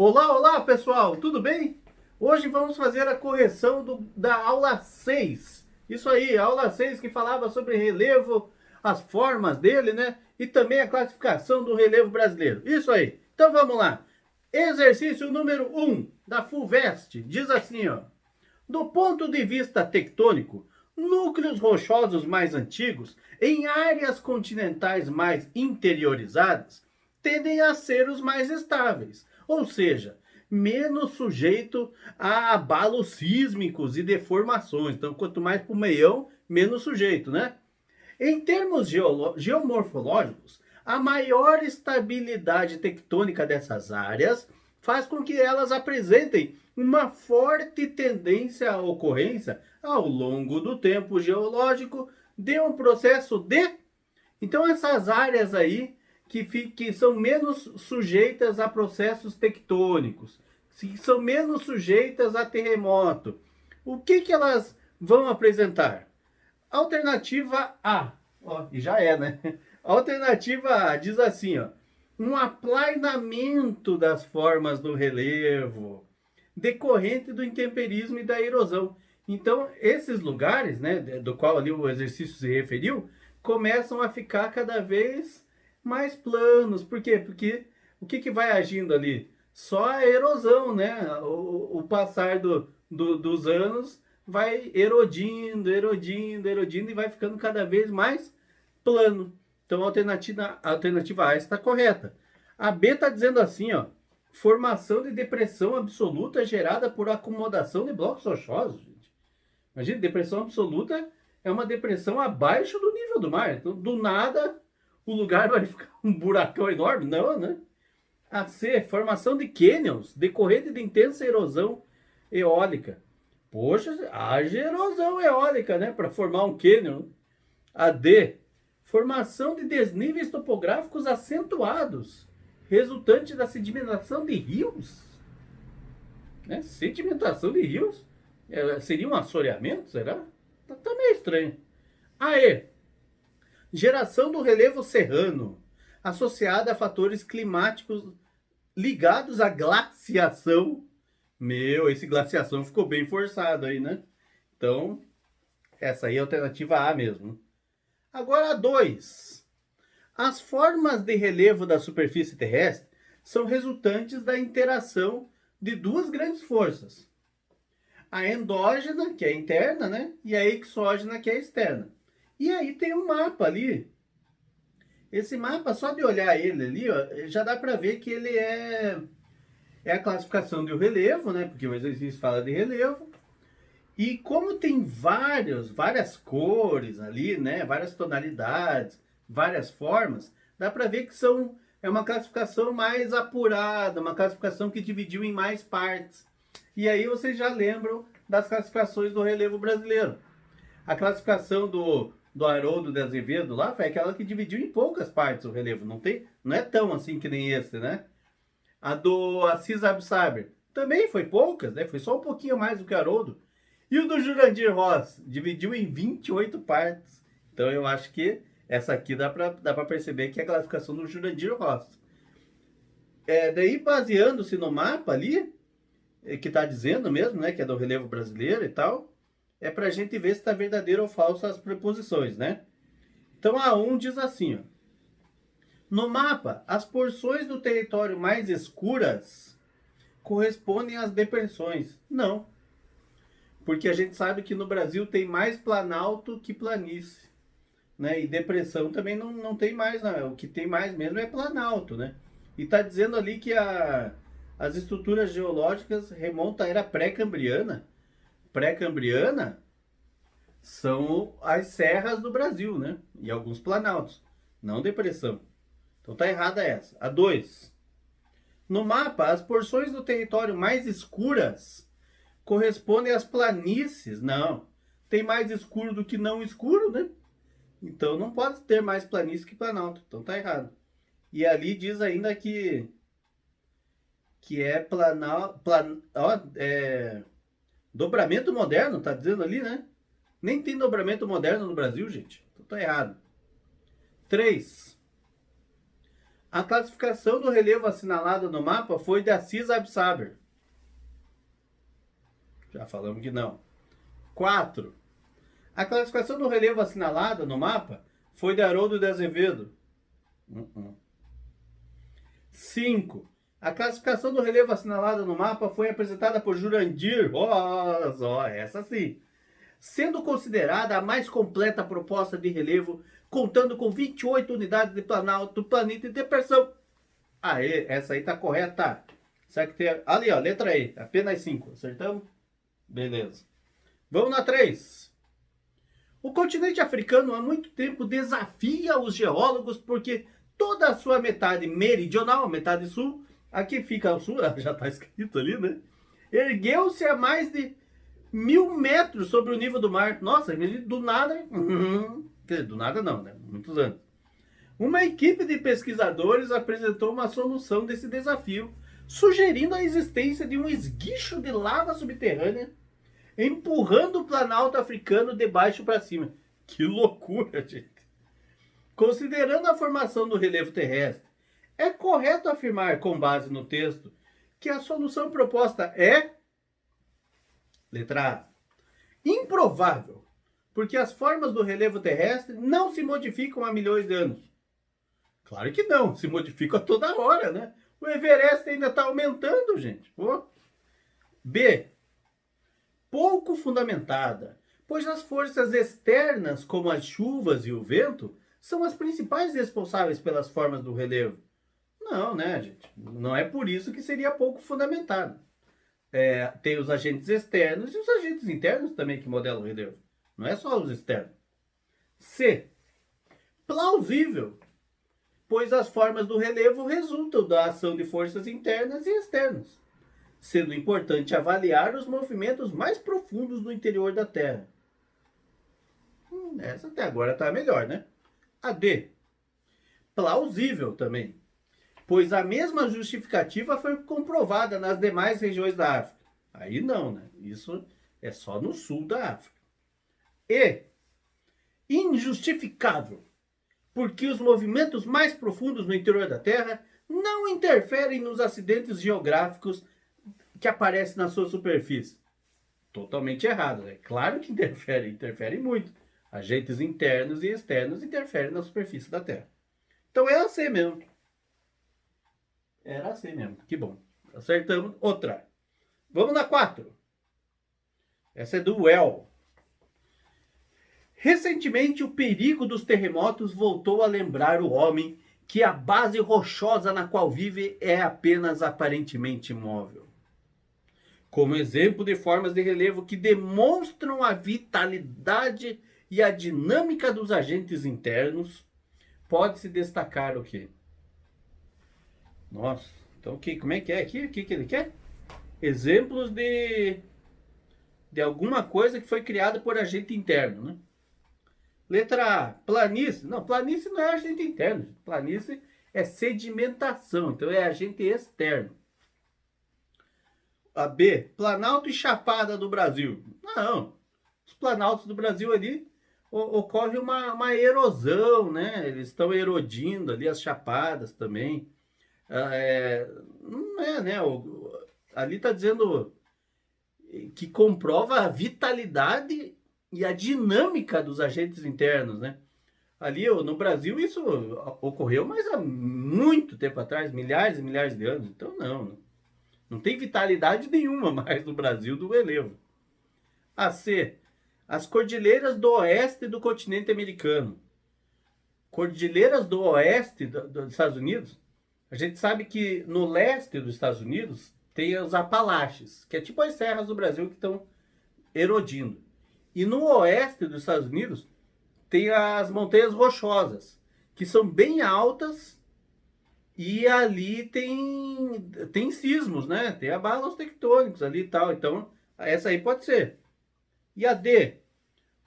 Olá, olá pessoal, tudo bem? Hoje vamos fazer a correção da aula 6. Isso aí, a aula 6 que falava sobre relevo, as formas dele, né? E também a classificação do relevo brasileiro. Isso aí. Então vamos lá. Exercício número 1 da FUVEST diz assim, ó. Do ponto de vista tectônico, núcleos rochosos mais antigos, em áreas continentais mais interiorizadas, tendem a ser os mais estáveis, ou seja, menos sujeito a abalos sísmicos e deformações. Então, quanto mais para o meião, menos sujeito, né? Em termos geomorfológicos, a maior estabilidade tectônica dessas áreas faz com que elas apresentem uma forte tendência à ocorrência, ao longo do tempo geológico, de um processo de. Então, essas áreas aí que são menos sujeitas a processos tectônicos, que são menos sujeitas a terremoto, o que elas vão apresentar? Alternativa A, ó, e já é, né? Alternativa A diz assim, ó, um aplainamento das formas do relevo, decorrente do intemperismo e da erosão. Então, esses lugares, né, do qual ali o exercício se referiu, começam a ficar cada vez mais planos. Por quê? Porque o que vai agindo ali? Só a erosão, né? O passar dos anos vai erodindo, erodindo, erodindo e vai ficando cada vez mais plano. Então a alternativa A está correta. A B está dizendo assim, ó, formação de depressão absoluta gerada por acomodação de blocos rochosos. Gente. Imagina, depressão absoluta é uma depressão abaixo do nível do mar. Então, do nada, o lugar vai ficar um buracão enorme. Não, né? A C, formação de cânions decorrente de intensa erosão eólica. Poxa, haja erosão eólica, né? Para formar um cânion. A D, formação de desníveis topográficos acentuados, resultante da sedimentação de rios. Né? Sedimentação de rios? Seria um assoreamento, será? Tá meio estranho. A E, geração do relevo serrano, associada a fatores climáticos ligados à glaciação. Meu, esse glaciação ficou bem forçado aí, né? Então, essa aí é a alternativa A mesmo. Agora, a 2. As formas de relevo da superfície terrestre são resultantes da interação de duas grandes forças. A endógena, que é interna, né? E a exógena, que é externa. E aí tem um mapa ali. Esse mapa, só de olhar ele ali, ó, já dá para ver que ele é a classificação do relevo, né? Porque o exercício fala de relevo. E como tem várias cores ali, né? Várias tonalidades, várias formas, dá para ver que é uma classificação mais apurada, uma classificação que dividiu em mais partes. E aí vocês já lembram das classificações do relevo brasileiro. A classificação do Haroldo de Azevedo lá foi aquela que dividiu em poucas partes o relevo. Não é tão assim que nem esse, né? A do Assis Absaber também foi poucas, né? Foi só um pouquinho mais do que Haroldo. E o do Jurandir Ross dividiu em 28 partes. Então eu acho que essa aqui dá pra perceber que é a classificação do Jurandir Ross. Daí, baseando-se no mapa ali, que está dizendo mesmo, né, que é do relevo brasileiro e tal, é para a gente ver se está verdadeiro ou falso as preposições, né? Então a 1 diz assim, ó, no mapa, as porções do território mais escuras correspondem às depressões. Não, porque a gente sabe que no Brasil tem mais planalto que planície, né? E depressão também não tem mais, não. O que tem mais mesmo é planalto, né? E está dizendo ali que as estruturas geológicas remontam à era pré-cambriana. Pré-cambriana são as serras do Brasil, né? E alguns planaltos, não depressão. Então tá errada essa. A 2. No mapa, as porções do território mais escuras correspondem às planícies. Não. Tem mais escuro do que não escuro, né? Então não pode ter mais planície que planalto. Então tá errado. E ali diz ainda que é dobramento moderno, tá dizendo ali, né? Nem tem dobramento moderno no Brasil, gente. Então tá errado. 3. A classificação do relevo assinalado no mapa foi da Assis Absaber. Já falamos que não. 4. A classificação do relevo assinalado no mapa foi de Haroldo de Azevedo. 5. A classificação do relevo assinalado no mapa foi apresentada por Jurandir. Ó, essa sim. Sendo considerada a mais completa proposta de relevo, contando com 28 unidades de planalto, planeta e depressão. Aê, essa aí tá correta. Será que tem... Ali, ó, letra E. Apenas 5. Acertamos? Beleza. Vamos na 3. O continente africano há muito tempo desafia os geólogos porque toda a sua metade meridional, a metade sul, aqui fica o sul, já está escrito ali, né? Ergueu-se a mais de 1.000 metros sobre o nível do mar. Nossa, do nada... do nada não, né? Muitos anos. Uma equipe de pesquisadores apresentou uma solução desse desafio, sugerindo a existência de um esguicho de lava subterrânea empurrando o planalto africano de baixo para cima. Que loucura, gente! Considerando a formação do relevo terrestre, é correto afirmar, com base no texto, que a solução proposta é... Letra A. Improvável, porque as formas do relevo terrestre não se modificam há milhões de anos. Claro que não, se modificam a toda hora, né? O Everest ainda está aumentando, gente. Pô. B. Pouco fundamentada, pois as forças externas, como as chuvas e o vento, são as principais responsáveis pelas formas do relevo. Não, né, gente? Não é por isso que seria pouco fundamentada. Tem os agentes externos e os agentes internos também que modelam o relevo. Não é só os externos. C. Plausível, pois as formas do relevo resultam da ação de forças internas e externas, sendo importante avaliar os movimentos mais profundos do interior da Terra. Essa até agora está melhor, né? A D. Plausível também, pois a mesma justificativa foi comprovada nas demais regiões da África. Aí não, né? Isso é só no sul da África. E. Injustificável, porque os movimentos mais profundos no interior da Terra não interferem nos acidentes geográficos que aparecem na sua superfície. Totalmente errado, né? Claro que interfere muito. Agentes internos e externos interferem na superfície da Terra. Então é assim mesmo. Era assim mesmo. Que bom. Acertamos. Outra. Vamos na 4. Essa é do Well. Recentemente, o perigo dos terremotos voltou a lembrar o homem que a base rochosa na qual vive é apenas aparentemente imóvel. Como exemplo de formas de relevo que demonstram a vitalidade e a dinâmica dos agentes internos, pode-se destacar o quê? Nossa, então como é que é aqui? O que ele quer? Exemplos de alguma coisa que foi criada por agente interno, né? Letra A, planície. Não, planície não é agente interno. Planície é sedimentação, então é agente externo. A B, Planalto e Chapada do Brasil. Não, os planaltos do Brasil ali ocorre uma erosão, né? Eles estão erodindo ali as chapadas também. Não é, né? Ali está dizendo que comprova a vitalidade e a dinâmica dos agentes internos, né? Ali no Brasil isso ocorreu, mas há muito tempo atrás, milhares e milhares de anos. Então não tem vitalidade nenhuma mais no Brasil do relevo. A C. As cordilheiras do oeste do continente americano. Cordilheiras do oeste dos Estados Unidos. A gente sabe que no leste dos Estados Unidos tem os Apalaches, que é tipo as serras do Brasil que estão erodindo. E no oeste dos Estados Unidos tem as montanhas rochosas, que são bem altas e ali tem sismos, né? Tem abalos tectônicos ali e tal. Então, essa aí pode ser. E a D,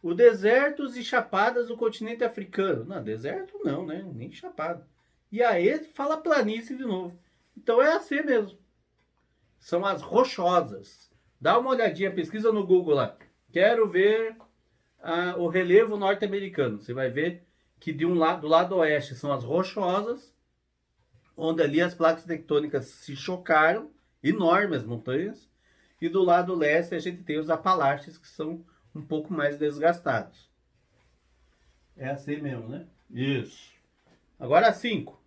o desertos e chapadas do continente africano. Não, deserto não, né? Nem chapada. E a E fala planície de novo. Então é assim mesmo. São as rochosas. Dá uma olhadinha, pesquisa no Google lá. Quero ver o relevo norte-americano. Você vai ver que do lado oeste são as rochosas onde ali as placas tectônicas se chocaram, enormes montanhas, e do lado leste a gente tem os Apalaches, que são um pouco mais desgastados. É assim mesmo, né? Isso. Agora 5.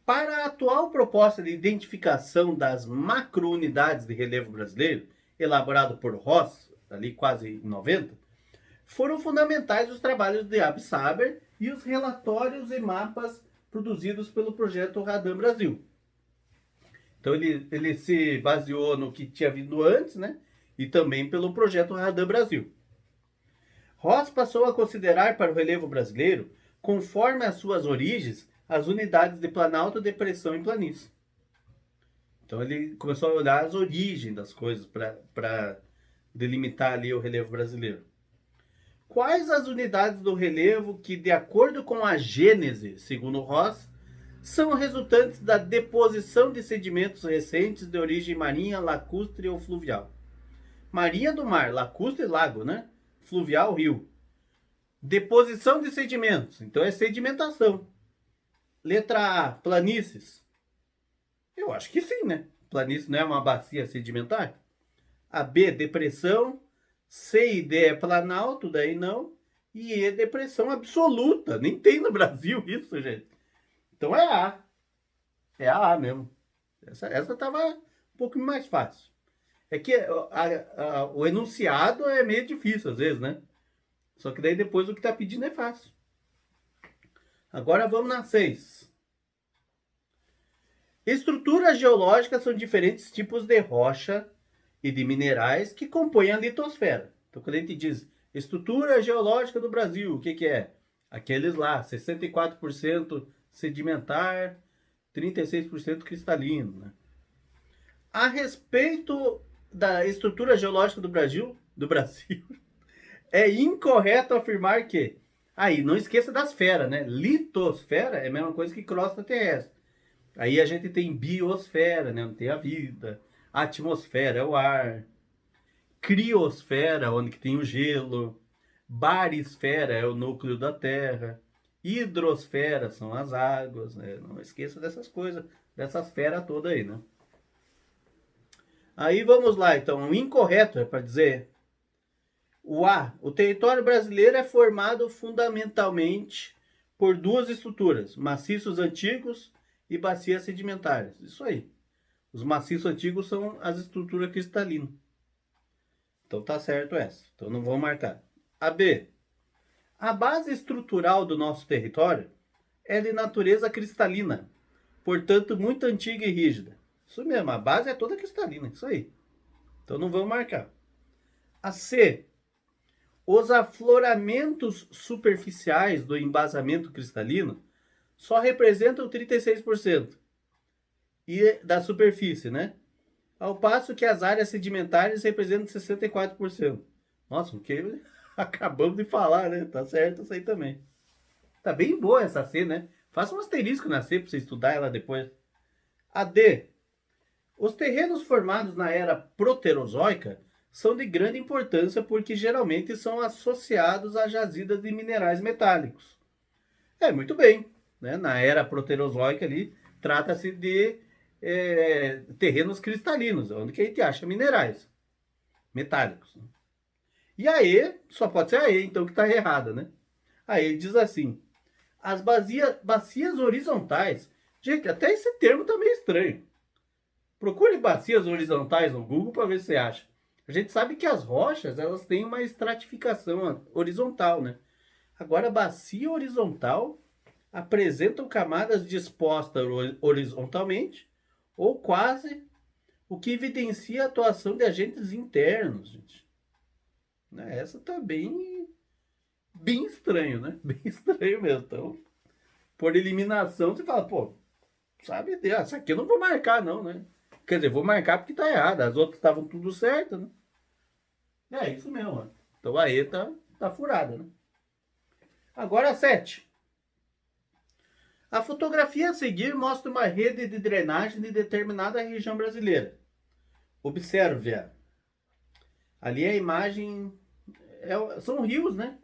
Para a atual proposta de identificação das macrounidades de relevo brasileiro, elaborado por Ross, ali quase em 90, foram fundamentais os trabalhos de Absaber e os relatórios e mapas produzidos pelo projeto Radam Brasil. Então ele se baseou no que tinha vindo antes, né? E também pelo projeto Radam Brasil. Ross passou a considerar para o relevo brasileiro, conforme as suas origens, as unidades de planalto, depressão e planície. Então ele começou a olhar as origens das coisas para delimitar ali o relevo brasileiro. Quais as unidades do relevo que, de acordo com a gênese, segundo Ross, são resultantes da deposição de sedimentos recentes de origem marinha, lacustre ou fluvial? Marinha do mar, lacustre lago, né? Fluvial rio. Deposição de sedimentos, então é sedimentação. Letra A, planícies. Eu acho que sim, né? Planície não é uma bacia sedimentar? A B, depressão. C e D é planalto, daí não. E E, depressão absoluta. Nem tem no Brasil isso, gente. Então é A. É a A mesmo. Essa tava um pouco mais fácil. É que o enunciado é meio difícil às vezes, né? Só que daí depois o que tá pedindo é fácil. Agora vamos na 6. Estruturas geológicas são diferentes tipos de rocha e de minerais que compõem a litosfera. Então, quando a gente diz estrutura geológica do Brasil, o que é? Aqueles lá, 64% sedimentar, 36% cristalino. Né? A respeito da estrutura geológica do Brasil, é incorreto afirmar que... Aí, não esqueça das feras, né? Litosfera é a mesma coisa que crosta terrestre. Aí a gente tem biosfera, né? Onde tem a vida. Atmosfera é o ar. Criosfera, onde que tem o gelo. Barisfera é o núcleo da Terra. Hidrosfera são as águas. Né? Não esqueça dessas coisas, dessas feras todas aí, né? Aí vamos lá, então. O incorreto é para dizer... O A. O território brasileiro é formado fundamentalmente por duas estruturas. Maciços antigos e bacias sedimentares. Isso aí. Os maciços antigos são as estruturas cristalinas. Então tá certo essa. Então não vou marcar. A B. A base estrutural do nosso território é de natureza cristalina, portanto muito antiga e rígida. Isso mesmo, a base é toda cristalina. Isso aí. Então não vamos marcar. A C. Os afloramentos superficiais do embasamento cristalino só representam 36% da superfície, né? Ao passo que as áreas sedimentares representam 64%. Nossa, o que acabamos de falar, né? Tá certo isso aí também. Tá bem boa essa C, né? Faça um asterisco na C para você estudar ela depois. A D. Os terrenos formados na era proterozoica são de grande importância porque geralmente são associados a jazidas de minerais metálicos. Muito bem. Né? Na era proterozoica ali, trata-se de terrenos cristalinos, onde que a gente acha minerais metálicos. Né? E a E, só pode ser a E, então, que está errada. Né? A E diz assim, as bacias horizontais... Gente, até esse termo está meio estranho. Procure bacias horizontais no Google para ver se você acha. A gente sabe que as rochas, elas têm uma estratificação horizontal, né? Agora, bacia horizontal apresentam camadas dispostas horizontalmente ou quase, o que evidencia a atuação de agentes internos, gente. Essa tá bem estranho, né? Bem estranho mesmo. Então, por eliminação, você fala, pô, sabe, essa aqui eu não vou marcar não, né? Quer dizer, vou marcar porque tá errado. As outras estavam tudo certo, né? É isso mesmo, mano. Então a E tá furada, né? Agora 7. A fotografia a seguir mostra uma rede de drenagem de determinada região brasileira. Observe-a. Ali a imagem... são rios, né?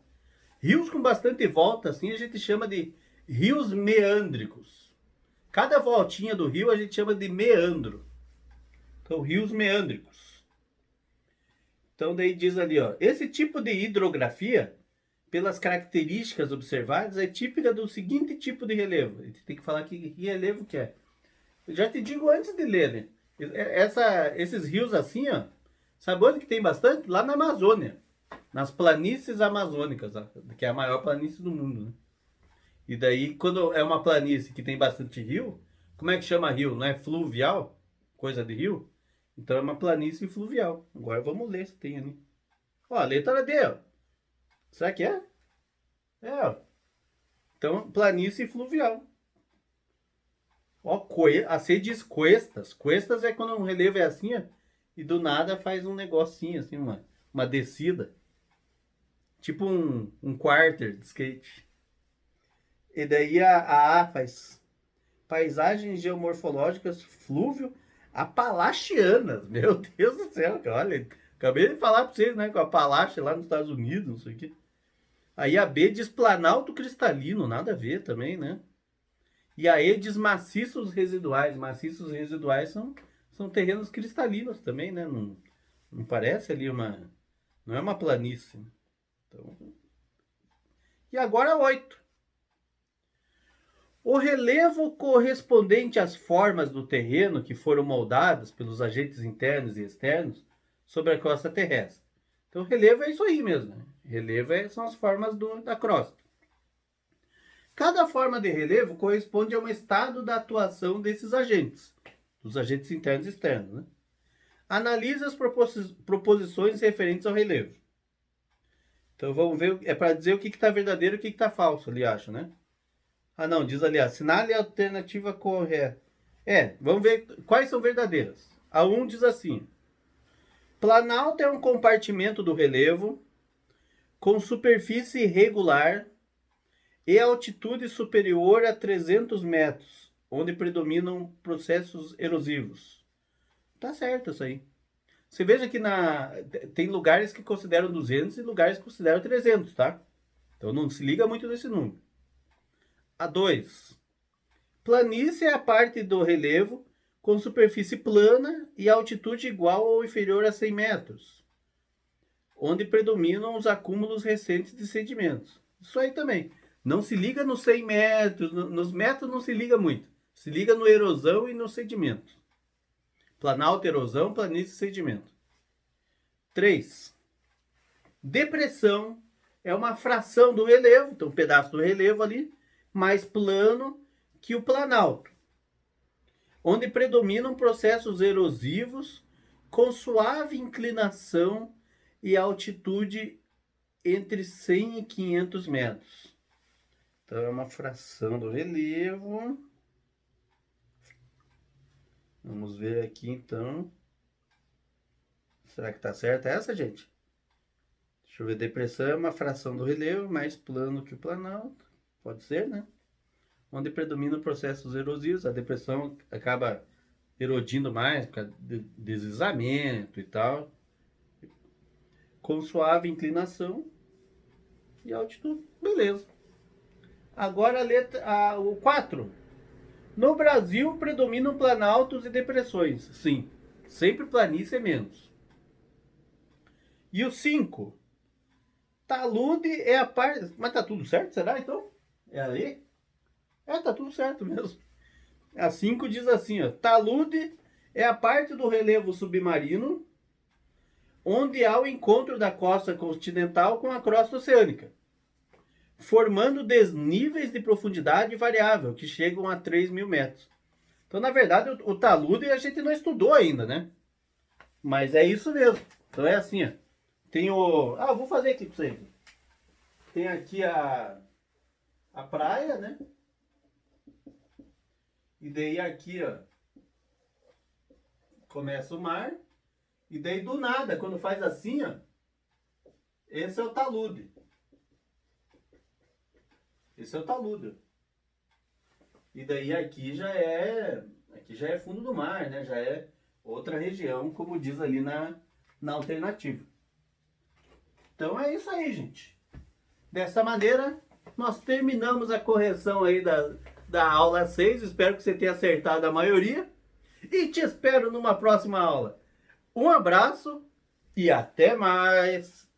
Rios com bastante volta, assim, a gente chama de Rios meândricos. Cada voltinha do rio a gente chama de meandro. Então, rios meândricos. Então, daí diz ali, ó, esse tipo de hidrografia, pelas características observadas, é típica do seguinte tipo de relevo. A gente tem que falar que relevo que é. Eu já te digo antes de ler, né? Esses rios assim, ó, sabe onde que tem bastante? Lá na Amazônia. Nas planícies amazônicas, ó, que é a maior planície do mundo, né? E daí, quando é uma planície que tem bastante rio, como é que chama rio? Não é fluvial? Coisa de rio? Então é uma planície fluvial. Agora vamos ler se tem ali. Ó, a letra D, ó. Será que é? É, ó. Então, planície fluvial. Ó, a C diz cuestas. Cuestas é quando um relevo é assim, ó, e do nada faz um negocinho, assim, uma descida. Tipo um quarter de skate. E daí a A faz paisagens geomorfológicas flúvio apalachianas. Meu Deus do céu, olha, acabei de falar para vocês, né, com a Apalache lá nos Estados Unidos, não sei o quê. Aí a B diz planalto cristalino, nada a ver também, né? E a E diz maciços residuais. Maciços residuais são terrenos cristalinos também, né? Não parece ali uma... Não é uma planície. Então... E agora 8. O relevo correspondente às formas do terreno que foram moldadas pelos agentes internos e externos sobre a crosta terrestre. Então, relevo é isso aí mesmo. Né? Relevo são as formas da crosta. Cada forma de relevo corresponde a um estado da atuação desses agentes, dos agentes internos e externos. Né? Analise as proposições referentes ao relevo. Então, vamos ver, é para dizer o que está verdadeiro e o que está falso ali, acho, né? Ah, não, diz ali, assinale a alternativa correta. Vamos ver quais são verdadeiras. A 1 diz assim: planalto é um compartimento do relevo com superfície irregular e altitude superior a 300 metros, onde predominam processos erosivos. Tá certo isso aí. Você veja que tem lugares que consideram 200 e lugares que consideram 300, tá? Então não se liga muito nesse número. A 2. Planície é a parte do relevo com superfície plana e altitude igual ou inferior a 100 metros, onde predominam os acúmulos recentes de sedimentos. Isso aí também. Não se liga nos 100 metros, nos metros não se liga muito. Se liga no erosão e no sedimento. Planalto, erosão, planície e sedimento. 3. Depressão é uma fração do relevo, então um pedaço do relevo ali, mais plano que o planalto, onde predominam processos erosivos com suave inclinação e altitude entre 100 e 500 metros. Então é uma fração do relevo. Vamos ver aqui então. Será que está certa essa, gente? Deixa eu ver, depressão é uma fração do relevo mais plano que o planalto. Pode ser, né? Onde predominam processos erosivos. A depressão acaba erodindo mais por causa de deslizamento e tal. Com suave inclinação e altitude. Beleza. Agora o 4. No Brasil predominam planaltos e depressões. Sim, sempre planície é menos. E o 5. Talude é a parte... Mas tá tudo certo, será então? É aí? Tá tudo certo mesmo. A 5 diz assim, ó. Talude é a parte do relevo submarino onde há o encontro da costa continental com a crosta oceânica, formando desníveis de profundidade variável, que chegam a 3.000 metros. Então, na verdade, o talude a gente não estudou ainda, né? Mas é isso mesmo. Então é assim, ó. Tem o... vou fazer aqui pra vocês. Tem aqui a praia, né? E daí aqui, ó, começa o mar. E daí do nada, quando faz assim, ó, esse é o talude. Esse é o talude. E daí aqui já é fundo do mar, né? Já é outra região, como diz ali na alternativa. Então é isso aí, gente. Dessa maneira, nós terminamos a correção aí da aula 6. Espero que você tenha acertado a maioria. E te espero numa próxima aula. Um abraço e até mais!